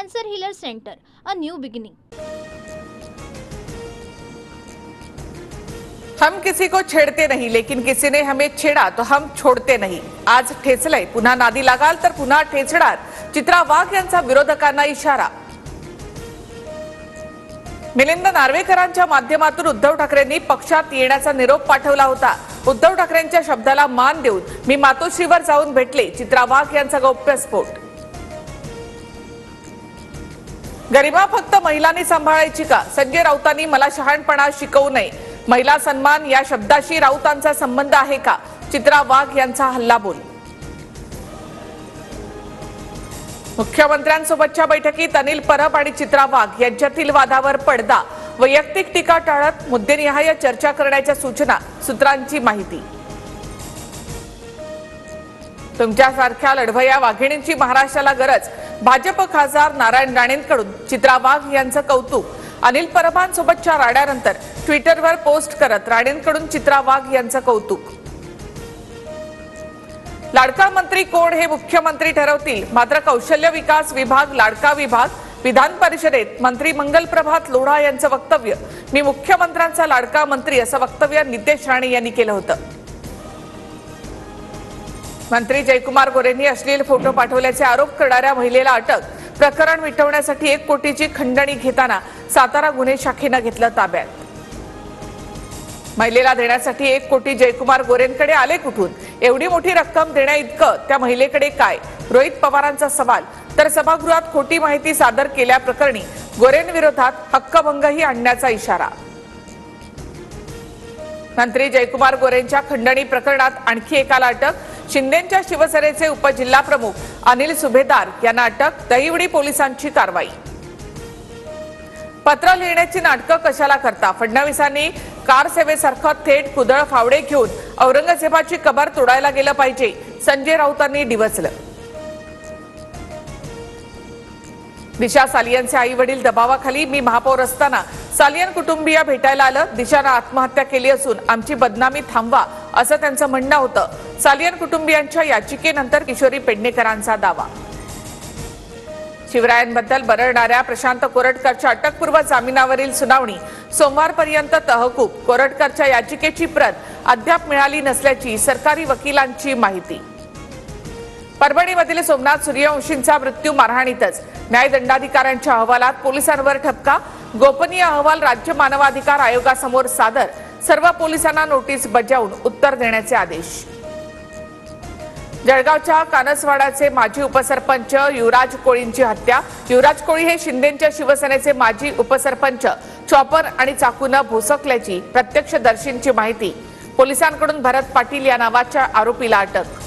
Cancer Healer Center, a new beginning. हम किसी को छेड़ते नहीं, लेकिन किसी ने हमें छेड़ा तो हम छोड़ते नहीं. आज ठेचलंय, पुन्हा नादी लागाल तर पुन्हा ठेचणार. चित्रा वाघ यांचा विरोधकांना इशारा. मिलिंद नार्वेकरांच्या माध्यमातून उद्धव ठाकरेंनी पक्षात येण्याचा निरोप पाठवला होता. उद्धव ठाकरेंच्या शब्दाला मान देऊन मी मातोश्रीवर जाऊन भेटले. चित्रा वाघ यांचा गौप्यस्फोट. गरिमा फक्त महिलांनी सांभाळायची का? संजय राऊतांनी मला शहाणपणा शिकवू नये. महिला सन्मान या शब्दाशी राऊतांचा संबंध आहे का? चित्रा वाघ यांचा हल्लाबोल. मुख्यमंत्र्यांसोबतच्या बैठकीत अनिल परब आणि चित्रा वाघ यांच्यातील वादावर पडदा. वैयक्तिक टीका टाळत मुद्देनिहाय चर्चा करण्याच्या सूचना. सूत्रांची माहिती. तुमच्यासारख्या लढवया वाघिणींची महाराष्ट्राला गरज. भाजप खासदार नारायण राणेंकडून चित्रा वाघ यांचं कौतुक. अनिल परबांसोबतच्या राड्यानंतर ट्विटरवर पोस्ट करत राणेंकडून चित्रा वाघ यांचं कौतुक. लाडका मंत्री कोण हे मुख्यमंत्री ठरवतील, मात्र कौशल्य विकास विभाग लाडका विभाग. विधान परिषदेत मंत्री मंगल प्रभात लोढा यांचं वक्तव्य. मी मुख्यमंत्र्यांचा लाडका मंत्री असं वक्तव्य नितेश राणे यांनी केलं होतं. मंत्री जयकुमार गोरेंनी अश्लील फोटो पाठवल्याचे आरोप करणाऱ्या महिलेला अटक. प्रकरण मिटवण्यासाठी 1 कोटीची खंडणी घेताना सातारा गुन्हे शाखेनं घेतलं ताब्यात. महिलेला देण्यासाठी 1 कोटी जयकुमार गोरेंकडे आले कुठून? एवढी मोठी रक्कम देण्या इतकं त्या महिलेकडे काय? रोहित पवारांचा सवाल. तर सभागृहात खोटी माहिती सादर केल्याप्रकरणी गोरेंविरोधात हक्कभंगही आणण्याचा इशारा. मंत्री जयकुमार गोरेंच्या खंडणी प्रकरणात आणखी एकाला अटक. शिंदेच्या शिवसेनेचे उपजिल्हाप्रमुख अनिल सुभेदार यांना अटक. दहिवडी पोलिसांची कारवाई. पत्र लिहिण्याची नाटकं कशाला करता? फडणवीसांनी कार सेवेसारखं थेट कुदळ फावडे घेऊन औरंगजेबाची कबर तोडायला गेलं पाहिजे. संजय राऊतांनी डिवचलं. दिशा सालियनचे आई वडील दबावाखाली. मी महापौर असताना सालियन कुटुंबीय भेटायला आलं. दिशानं आत्महत्या केली असून आमची बदनामी थांबवा असं त्यांचं म्हणणं होतं. सालियन कुटुंबियांच्या याचिकेनंतर किशोरी पेडणेकरांचा दावा. शिवरायांबद्दल बरळणाऱ्या प्रशांत कोरटकरच्या अटकपूर्व जामिनावरील सुनावणी सोमवारपर्यंत तहकूब. कोरटकरच्या याचिकेची प्रत अद्याप मिळाली नसल्याची सरकारी वकिलांची माहिती. परभणीमधील सोमनाथ सूर्यवंशींचा मृत्यू मारहाणीतच. न्यायदंडाधिकाऱ्यांच्या अहवालात पोलिसांवर ठपका. गोपनीय अहवाल राज्य मानवाधिकार आयोगासमोर सादर. सर्व पोलिसांना नोटीस बजावून उत्तर देण्याचे आदेश. जळगावच्या कानसवाडाचे माजी उपसरपंच युवराज कोळींची हत्या. युवराज कोळी हे शिंदेच्या शिवसेनेचे माजी उपसरपंच. चॉपर आणि चाकूनं भोसकल्याची प्रत्यक्षदर्शींची माहिती. पोलिसांकडून भरत पाटील या नावाच्या आरोपीला अटक.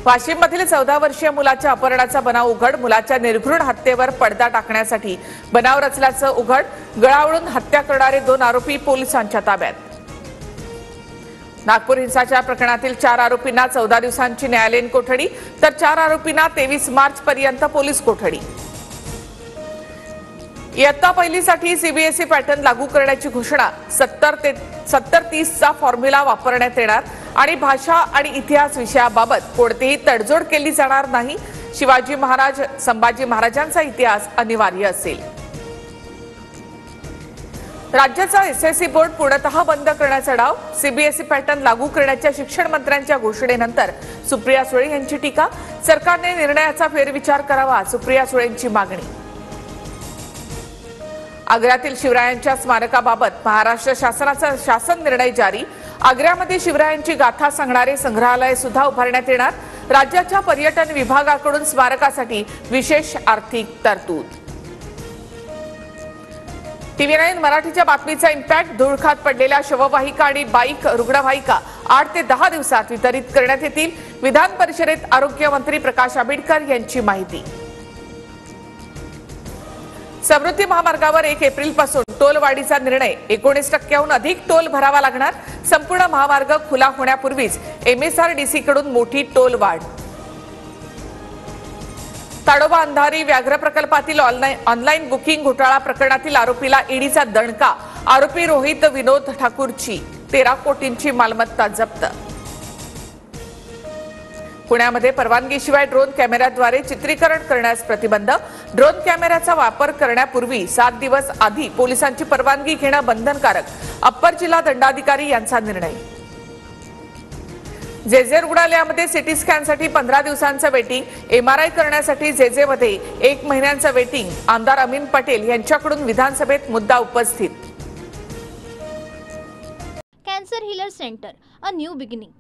वाशिममधील 14 वर्षीय मुलाच्या अपहरणाचा बनाव उघड. मुलाच्या निर्घृण हत्येवर पडदा टाकण्यासाठी बनाव रचल्याचं उघड. गळावळून हत्या करणारे 2 आरोपी पोलिसांच्या ताब्यात. नागपूर हिंसाचार प्रकरणातील 4 आरोपींना 14 दिवसांची न्यायालयीन कोठडी, तर 4 आरोपींना 23 मार्च पर्यंत पोलीस कोठडी. इयत्ता पहिलीसाठी सीबीएसई पॅटर्न लागू करण्याची घोषणा. 70-30चा फॉर्म्युला वापरण्यात येणार आणि भाषा आणि इतिहास विषयाबाबत कोणतीही तडजोड केली जाणार नाही. शिवाजी महाराज संभाजी महाराजांचा इतिहास अनिवार्य असेल. राज्याचा एसएससी बोर्ड पूर्णतः बंद करण्याचा डाव. सीबीएसई पॅटर्न लागू करण्याच्या शिक्षण मंत्र्यांच्या घोषणेनंतर सुप्रिया सुळे यांची टीका. सरकारने निर्णयाचा फेरविचार करावा, सुप्रिया सुळेंची मागणी. आग्र्यातील शिवरायांच्या स्मारकाबाबत महाराष्ट्र शासनाचा शासन निर्णय जारी. आग्र्यामध्ये शिवरायांची गाथा सांगणारे संग्रहालय सुद्धा उभारण्यात येणार. राज्याच्या पर्यटन विभागाकडून स्मारकासाठी विशेष आर्थिक तरतूद. TV9 मराठीच्या बातमीचा इम्पॅक्ट. धूळखात पडलेल्या शववाहिका आणि बाईक रुग्णवाहिका 8 ते 10 दिवसात वितरित करण्यात येतील. विधान परिषदेत आरोग्यमंत्री प्रकाश आंबेडकर यांची माहिती. समृद्धी महामार्गावर 1 एप्रिलपासून टोलवाढीचा निर्णय. 19% अधिक टोल भरावा लागणार. संपूर्ण महामार्ग खुला होण्यापूर्वीच MSRDC कडून मोठी टोल वाढ. ताडोबा अंधारी व्याघ्र प्रकल्पातील ऑनलाईन बुकिंग घोटाळा प्रकरणातील आरोपीला ईडीचा दणका. आरोपी रोहित विनोद ठाकूरची 13 कोटींची मालमत्ता जप्त. पुण्यामध्ये परवानगीशिवाय ड्रोन कॅमेऱ्याद्वारे चित्रीकरण करण्यास प्रतिबंध. ड्रोन कॅमेऱ्याचा वापर करण्यापूर्वी 7 दिवस आधी पोलिसांची परवानगी घेणं बंधनकारक. अप्पर जिल्हा दंडाधिकारी यांचा निर्णय. जेजे रुग्णालयामध्ये सिटी स्कॅनसाठी 15 दिवसांचं वेटिंग. एमआरआय करण्यासाठी जेजेमध्ये 1 महिन्यांचं वेटिंग. आमदार अमीन पटेल यांच्याकडून विधानसभेत मुद्दा उपस्थित. Cancer healer centre, a new beginning.